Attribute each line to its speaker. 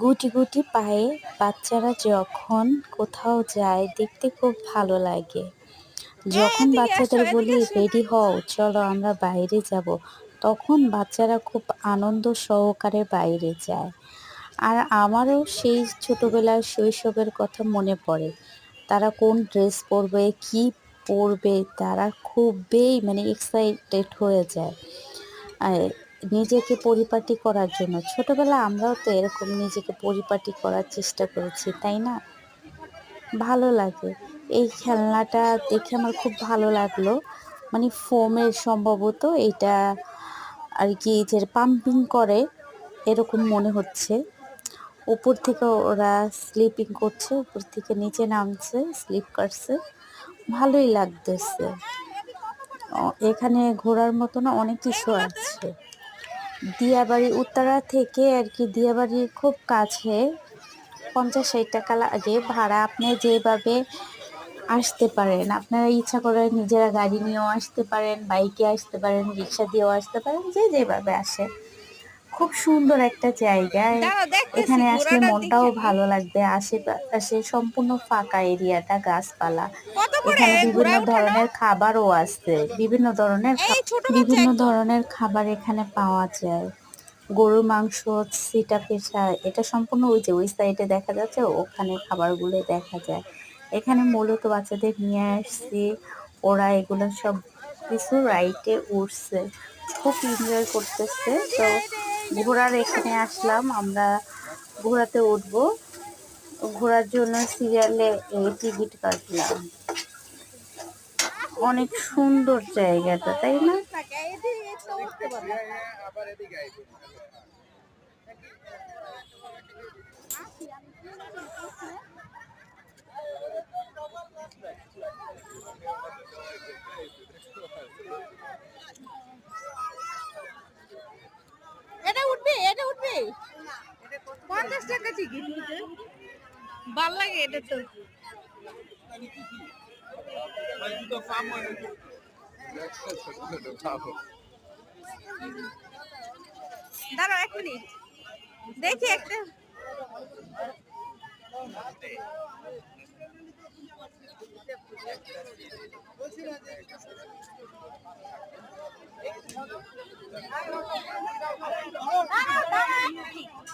Speaker 1: গুটি গুটি পায়ে বাচ্চারা যখন কোথাও যায় দেখতে খুব ভালো লাগে। যখন
Speaker 2: এদিকে আসো
Speaker 1: বাচ্চাদের
Speaker 2: এদিকে
Speaker 1: বলি
Speaker 2: আসো।
Speaker 1: রেডি হও চলো আমরা বাইরে যাব, তখন বাচ্চারা খুব আনন্দ সহকারে বাইরে যায়। আর আমারও সেই ছোটবেলার শৈশবের কথা মনে পড়ে। তারা কোন ড্রেস পরবে, কি পরবে, তারা খুবই এক্সাইটেড হয়ে যায়। আর নিজেকে পরিপাটি করার জন্য ছোটবেলায় আমরাও তো এরকম নিজেকে পরিপাটি করার চেষ্টা করেছি, তাই না? ভালো লাগে। এই খেলনাটা দেখে আমার খুব ভালো লাগলো। ফোমের সম্ভবত এটা আর কি, যে পাম্পিং করে এরকম মনে হচ্ছে। উপর থেকে ওরা স্লিপিং করছে, উপর থেকে নিচে নামছে, স্লিপ কাটছে। ভালোই লাগতেছে। এখানে ঘোরার মতো না অনেক কিছু আছে। দিয়াবাড়ি উত্তরা থেকে আর কি, দিয়াবাড়ির খুব কাছে। ৫০-৬০ টাকা লাগে ভাড়া। আপনি যেভাবে আসতে পারেন, আপনারা ইচ্ছা করে নিজেরা গাড়ি নিয়েও আসতে পারেন, বাইকে আসতে পারেন, রিক্সা দিয়েও আসতে পারেন, যে যেভাবে আসে। খুব সুন্দর একটা জায়গায়।
Speaker 2: দাঁড়াও দেখতেছি
Speaker 1: এখানে আসলে
Speaker 2: ঘোড়াটা
Speaker 1: মনটাও
Speaker 2: দেখে নি।
Speaker 1: ভালো লাগবে। আশেপাশে সম্পূর্ণ ফাঁকা এরিয়াটা, গাছপালা।
Speaker 2: কত করে
Speaker 1: এখানে বিভিন্ন
Speaker 2: ঘোড়ায় ওঠানো?
Speaker 1: ধরনের খাবারও আছে।
Speaker 2: এই ছোট বাচ্চা
Speaker 1: বিভিন্ন
Speaker 2: একদম।
Speaker 1: ধরনের খাবার এখানে পাওয়া যায়। গরুর মাংস, সিটা পিঠা, এটা সম্পূর্ণ ওই যে ওই সাইডে দেখা যাচ্ছে, ওখানে খাবারগুলো দেখা যায়। এখানে মূলত বাচ্চাদের নিয়ে আসছি, ওরা এগুলো সব কিছু রাইটে উঠছে, খুব এনজয় করতেছে। তো ঘোড়ার এখানে আসলাম আমরা, ঘোড়াতে উঠবো। ঘোরার জন্য সিরিয়ালে টিকিট কাটলাম। অনেক সুন্দর জায়গাটা, তাই না?
Speaker 2: এদিকে তো উঠতে পারবো। এটা উঠবি, এটা উঠবি। ৫০ টাকা টিকিট। ভাল লাগে এটা তো। দাঁড়াও ১ মিনিট। দেখি একটা। দাঁড়াও, দাঁড়াও ১ মিনিট।